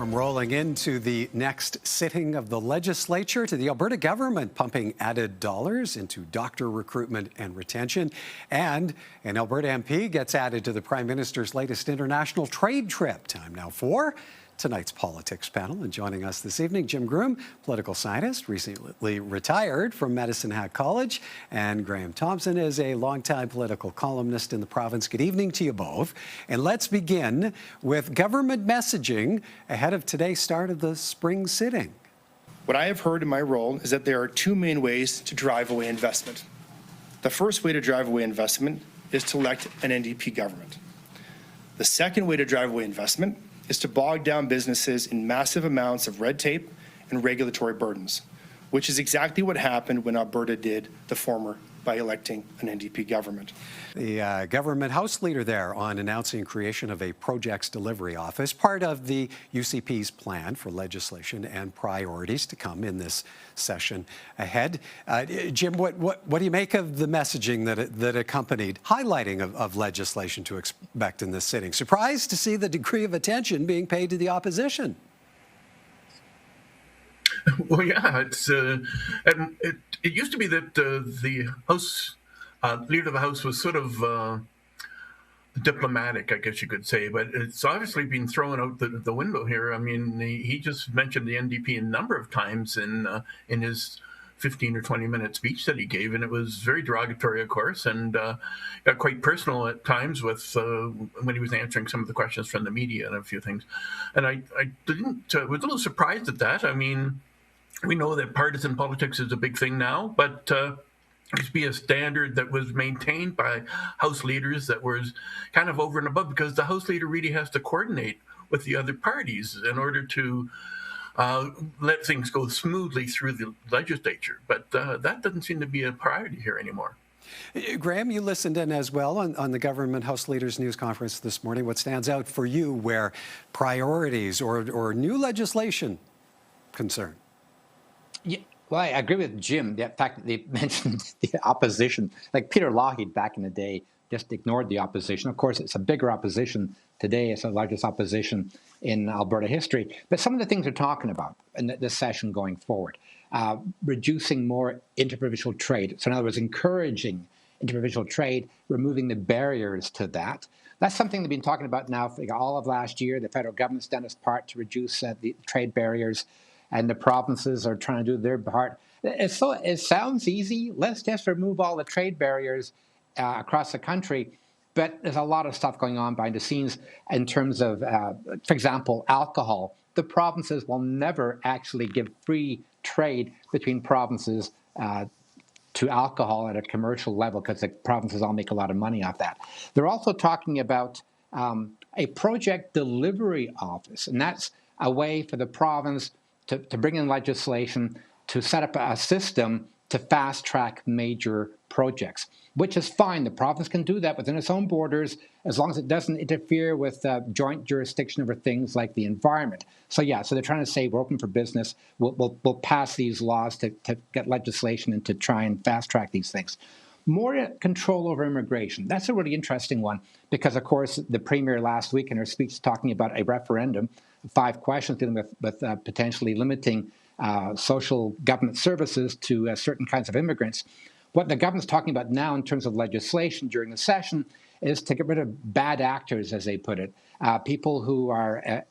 From rolling into the next sitting of the legislature to the Alberta government pumping added dollars into doctor recruitment and retention, and an Alberta MP gets added to the Prime Minister's latest international trade trip. Time now for tonight's politics panel. And joining us this evening, Jim Groom, political scientist, recently retired from Medicine Hat College, and Graham Thompson is a longtime political columnist in the province. Good evening to you both. And let's begin with government messaging ahead of today's start of the spring sitting. What I have heard in my role is that there are two main ways to drive away investment. The first way to drive away investment is to elect an NDP government. The second way to drive away investment is to bog down businesses in massive amounts of red tape and regulatory burdens, which is exactly what happened when Alberta did the former by electing an NDP government. The government House leader there on announcing creation of a projects delivery office, part of the UCP's plan for legislation and priorities to come in this session ahead. Jim, what do you make of the messaging that accompanied highlighting of legislation to expect in this sitting? Surprised to see the degree of attention being paid to the opposition? Well, yeah, it used to be that the House leader of the House was sort of diplomatic, I guess you could say, but it's obviously been thrown out the window here. I mean, he just mentioned the NDP a number of times in his 15 or 20-minute speech that he gave, and it was very derogatory, of course, and got quite personal at times with when he was answering some of the questions from the media and a few things. And I was a little surprised at that. I mean, we know that partisan politics is a big thing now, but it used to be a standard that was maintained by House leaders that was kind of over and above, because the House leader really has to coordinate with the other parties in order to let things go smoothly through the legislature. But that doesn't seem to be a priority here anymore. Graham, you listened in as well on the government House Leaders News Conference this morning. What stands out for you where priorities or new legislation concern? Yeah, well, I agree with Jim. The fact that they mentioned the opposition, like Peter Lougheed back in the day, just ignored the opposition. Of course, it's a bigger opposition today. It's the largest opposition in Alberta history. But some of the things they're talking about in this session going forward, reducing more interprovincial trade. So in other words, encouraging interprovincial trade, removing the barriers to that. That's something they've been talking about now for all of last year. The federal government's done its part to reduce the trade barriers, and the provinces are trying to do their part. It sounds easy. Let's just remove all the trade barriers across the country. But there's a lot of stuff going on behind the scenes in terms of, for example, alcohol. The provinces will never actually give free trade between provinces to alcohol at a commercial level, because the provinces all make a lot of money off that. They're also talking about a project delivery office, and that's a way for the province to bring in legislation to set up a system to fast-track major projects, which is fine. The province can do that within its own borders as long as it doesn't interfere with joint jurisdiction over things like the environment. So yeah, so they're trying to say we're open for business. We'll pass these laws to get legislation and to try and fast-track these things. More control over immigration. That's a really interesting one because, of course, the Premier last week in her speech talking about a referendum, 5 questions dealing with potentially limiting social government services to certain kinds of immigrants. What the government's talking about now in terms of legislation during the session is to get rid of bad actors, as they put it, people who are,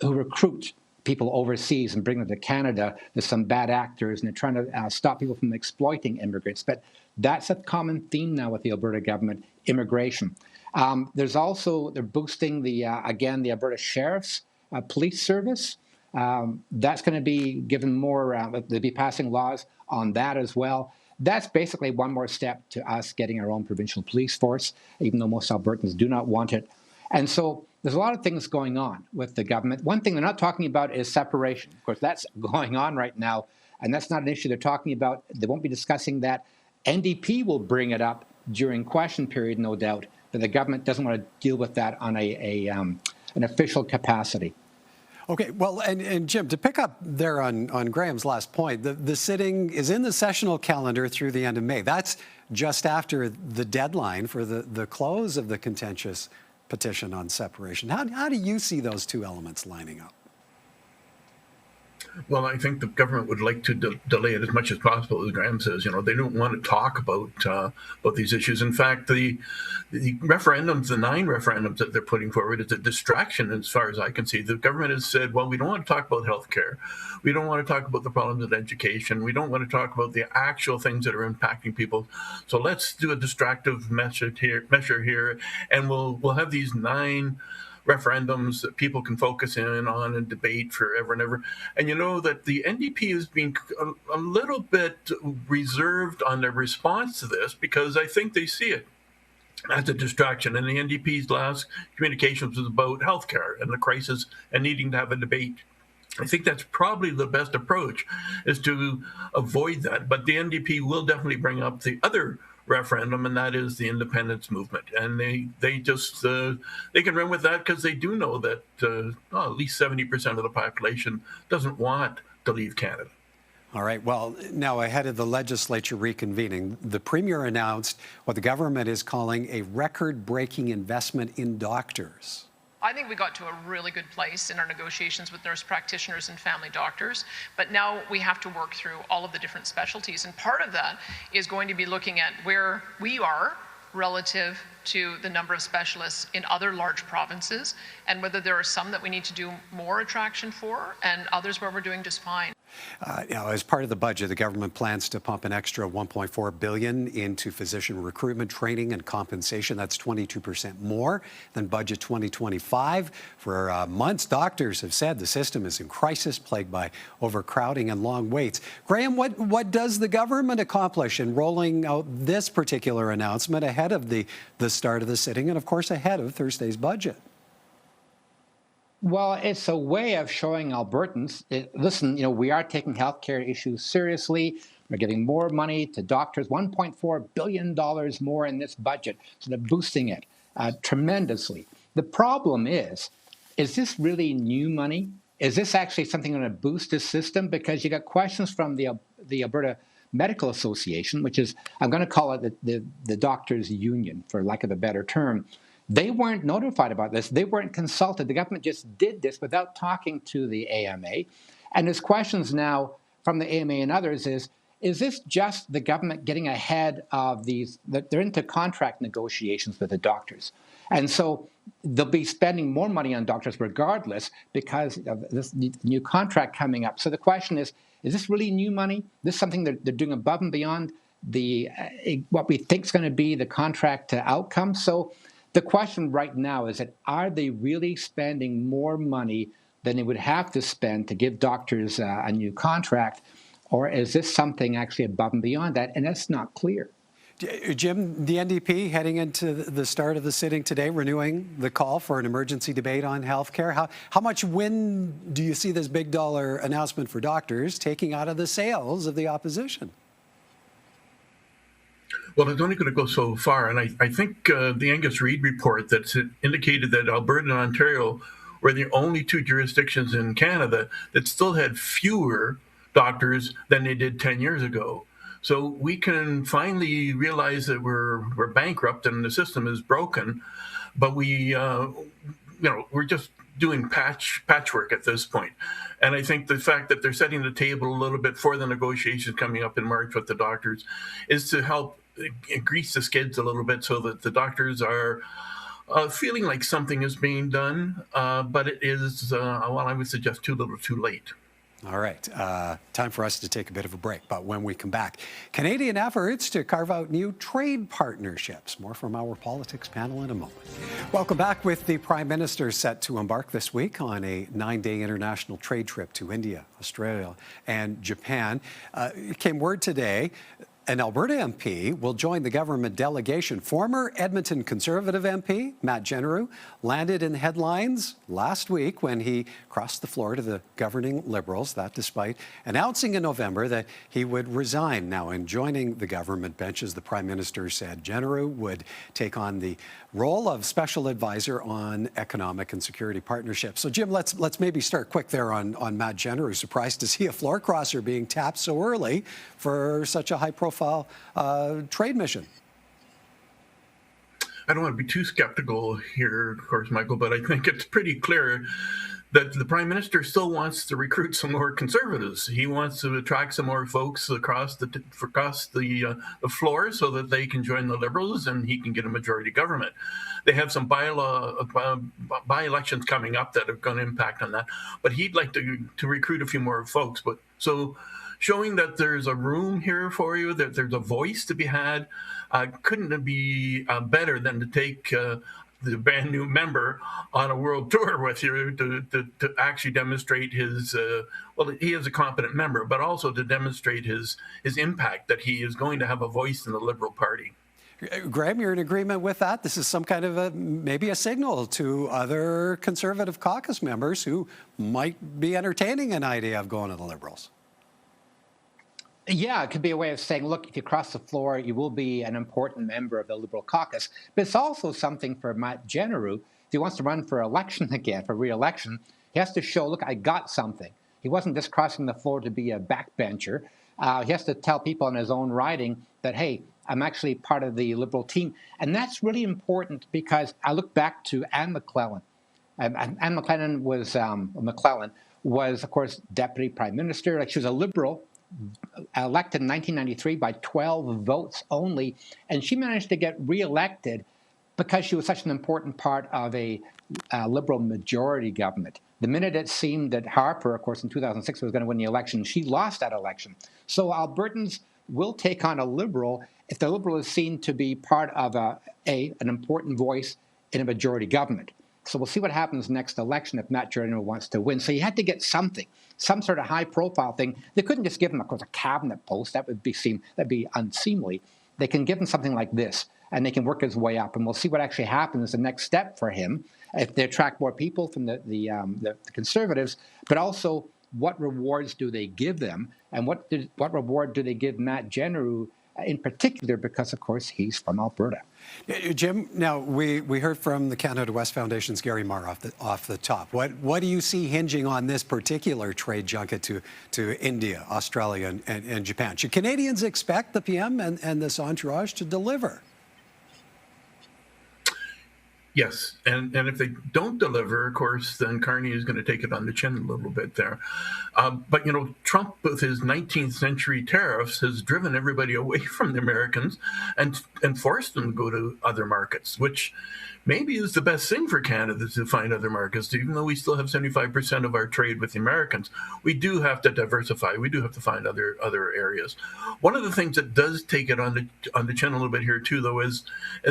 who recruit people overseas and bring them to Canada. There's some bad actors, and they're trying to stop people from exploiting immigrants. But that's a common theme now with the Alberta government, immigration. There's also, they're boosting the Alberta Sheriff's Police Service. That's going to be given more, they'll be passing laws on that as well. That's basically one more step to us getting our own provincial police force, even though most Albertans do not want it. And so there's a lot of things going on with the government. One thing they're not talking about is separation. Of course, that's going on right now, and that's not an issue they're talking about. They won't be discussing that. NDP will bring it up during question period, no doubt, but the government doesn't want to deal with that on an official capacity. Okay, well, and Jim, to pick up there on Graham's last point, the sitting is in the sessional calendar through the end of May. That's just after the deadline for the close of the contentious petition on separation. How do you see those two elements lining up? Well, I think the government would like to delay it as much as possible, as Graham says. You know, they don't want to talk about these issues. In fact, the referendums, the 9 referendums that they're putting forward, is a distraction as far as I can see. The government has said, well, we don't want to talk about healthcare. We don't want to talk about the problems with education. We don't want to talk about the actual things that are impacting people. So let's do a distractive measure here, and we'll have these 9 referendums that people can focus in on and debate forever and ever. And you know that the NDP has been a little bit reserved on their response to this, because I think they see it as a distraction. And the NDP's last communications was about healthcare and the crisis and needing to have a debate. I think that's probably the best approach, is to avoid that. But the NDP will definitely bring up the other referendum, and that is the independence movement. And they just they can run with that, because they do know that at least 70% of the population doesn't want to leave Canada. All right. Well, now ahead of the legislature reconvening, the Premier announced what the government is calling a record-breaking investment in doctors. I think we got to a really good place in our negotiations with nurse practitioners and family doctors, but now we have to work through all of the different specialties. And part of that is going to be looking at where we are relative to the number of specialists in other large provinces, and whether there are some that we need to do more attraction for and others where we're doing just fine. As part of the budget, the government plans to pump an extra $1.4 billion into physician recruitment, training, and compensation. That's 22% more than budget 2025. For months, doctors have said the system is in crisis, plagued by overcrowding and long waits. Graham, what does the government accomplish in rolling out this particular announcement ahead of the start of the sitting and, of course, ahead of Thursday's budget? Well, it's a way of showing Albertans, listen, we are taking healthcare issues seriously. We're giving more money to doctors, $1.4 billion more in this budget, so they're boosting it tremendously. The problem is this really new money? Is this actually something going to boost this system? Because you got questions from the Alberta Medical Association, which is, I'm going to call it the doctors' union, for lack of a better term. They weren't notified about this. They weren't consulted. The government just did this without talking to the AMA. And there's questions now from the AMA and others is this just the government getting ahead of these? They're into contract negotiations with the doctors. And so they'll be spending more money on doctors regardless because of this new contract coming up. So the question is this really new money? Is this something they're doing above and beyond what we think is going to be the contract outcome? So the question right now is that are they really spending more money than they would have to spend to give doctors a new contract, or is this something actually above and beyond that? And that's not clear. Jim, the NDP heading into the start of the sitting today, renewing the call for an emergency debate on healthcare. How much wind do you see this big dollar announcement for doctors taking out of the sails of the opposition? Well, it's only going to go so far. And I think the Angus Reid report that's indicated that Alberta and Ontario were the only 2 jurisdictions in Canada that still had fewer doctors than they did 10 years ago. So we can finally realize that we're bankrupt and the system is broken, but we're just doing patchwork at this point. And I think the fact that they're setting the table a little bit for the negotiations coming up in March with the doctors is to help grease the skids a little bit so that the doctors are feeling like something is being done, but it is, I would suggest too little too late. All right. Time for us to take a bit of a break. But when we come back, Canadian efforts to carve out new trade partnerships. More from our politics panel in a moment. Welcome back. With the Prime Minister set to embark this week on a 9-day international trade trip to India, Australia, and Japan, it came word today an Alberta MP will join the government delegation. Former Edmonton Conservative MP Matt Jeneroux landed in the headlines last week when he crossed the floor to the governing Liberals, that despite announcing in November that he would resign. Now, in joining the government benches, the Prime Minister said Jeneroux would take on the role of special advisor on economic and security partnerships. So, Jim, let's maybe start quick there on Matt Jeneroux. Surprised to see a floor crosser being tapped so early for such a high-profile trade mission. I don't want to be too skeptical here, of course, Michael, but I think it's pretty clear that the Prime Minister still wants to recruit some more Conservatives. He wants to attract some more folks across the floor so that they can join the Liberals and he can get a majority government. They have some by-elections coming up that are going to impact on that, but he'd like to recruit a few more folks. But so showing that there's a room here for you, that there's a voice to be had, couldn't it be better than to take the brand new member on a world tour with you to actually demonstrate his, he is a competent member, but also to demonstrate his impact, that he is going to have a voice in the Liberal Party. Graham, you're in agreement with that? This is some kind of maybe a signal to other Conservative caucus members who might be entertaining an idea of going to the Liberals. Yeah, it could be a way of saying, look, if you cross the floor, you will be an important member of the Liberal caucus. But it's also something for Matt Jeneroux. If he wants to run for election again, for re-election, he has to show, look, I got something. He wasn't just crossing the floor to be a backbencher. He has to tell people in his own riding that, hey, I'm actually part of the Liberal team. And that's really important because I look back to Anne McClellan. Anne McClellan was, of course, Deputy Prime Minister. Like, she was a Liberal, elected in 1993 by 12 votes only, and she managed to get re-elected because she was such an important part of a Liberal majority government. The minute it seemed that Harper, of course, in 2006 was going to win the election, she lost that election. So Albertans will take on a Liberal if the Liberal is seen to be part of an important voice in a majority government. So we'll see what happens next election if Matt Jeneroux wants to win. So you had to get something, some sort of high-profile thing. They couldn't just give him, of course, a cabinet post. That'd be unseemly. They can give him something like this, and they can work his way up. And we'll see what actually happens the next step for him if they attract more people from the Conservatives, but also what rewards do they give them, and what reward do they give Matt Jeneroux in particular, because, of course, he's from Alberta. Jim, now we heard from the Canada West Foundation's Gary Marr off the top. What do you see hinging on this particular trade junket to India, Australia, and Japan? Should Canadians expect the PM and this entourage to deliver? Yes, and if they don't deliver, of course, then Carney is going to take it on the chin a little bit there. But, Trump, with his 19th century tariffs, has driven everybody away from the Americans and forced them to go to other markets, which maybe is the best thing for Canada, to find other markets. Even though we still have 75% of our trade with the Americans, we do have to diversify. We do have to find other areas. One of the things that does take it on the chin a little bit here too, though, is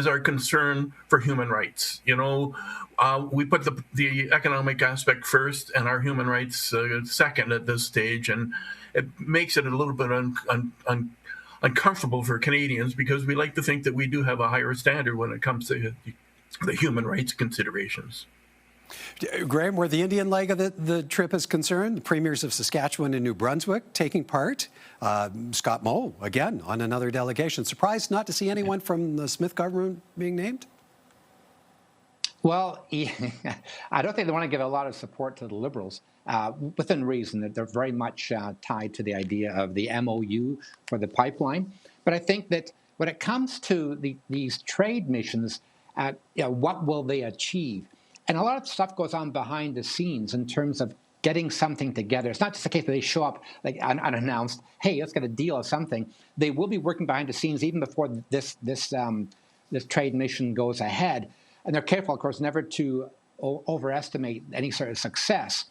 our concern for human rights. We put the economic aspect first and our human rights second at this stage, and it makes it a little bit uncomfortable for Canadians, because we like to think that we do have a higher standard when it comes to the human rights considerations. Graham, where the Indian leg of the trip is concerned, the premiers of Saskatchewan and New Brunswick taking part. Scott Moe, again, on another delegation. Surprised not to see anyone from the Smith government being named? Well, I don't think they want to give a lot of support to the Liberals, within reason, that they're very much tied to the idea of the MOU for the pipeline. But I think that when it comes to these trade missions, what will they achieve? And a lot of stuff goes on behind the scenes in terms of getting something together. It's not just a case that they show up like unannounced, hey, let's get a deal or something. They will be working behind the scenes even before this trade mission goes ahead. And they're careful, of course, never to overestimate any sort of success.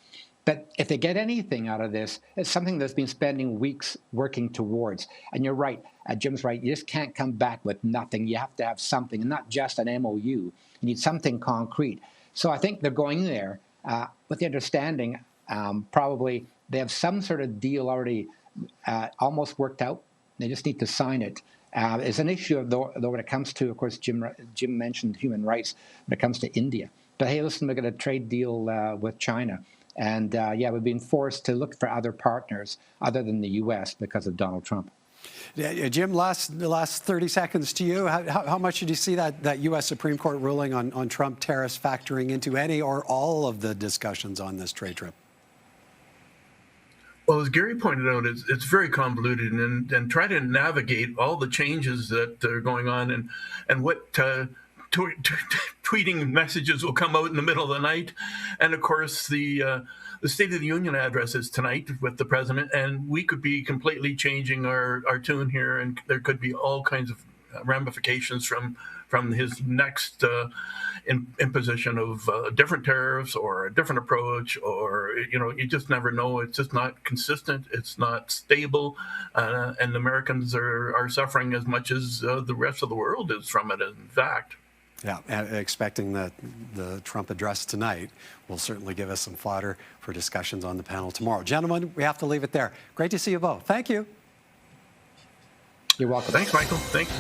But if they get anything out of this, it's something that's been spending weeks working towards. And you're right, Jim's right, you just can't come back with nothing. You have to have something, and not just an MOU. You need something concrete. So I think they're going there with the understanding probably they have some sort of deal already almost worked out. They just need to sign it. It's an issue, though, when it comes to, of course, Jim mentioned human rights when it comes to India. But hey, listen, we got a trade deal with China. And we've been forced to look for other partners other than the U.S. because of Donald Trump. Jim, the last 30 seconds to you. How much did you see that U.S. Supreme Court ruling on Trump tariffs factoring into any or all of the discussions on this trade trip? Well, as Gary pointed out, it's very convoluted, and try to navigate all the changes that are going on and what to tweeting messages will come out in the middle of the night, and of course the State of the Union address is tonight with the president, and we could be completely changing our tune here, and there could be all kinds of ramifications from his next imposition of different tariffs or a different approach, or you just never know. It's just not consistent. It's not stable, and Americans are suffering as much as the rest of the world is from it. In fact. Yeah, and expecting the Trump address tonight will certainly give us some fodder for discussions on the panel tomorrow. Gentlemen, we have to leave it there. Great to see you both. Thank you. You're welcome. Thanks, Michael. Thanks.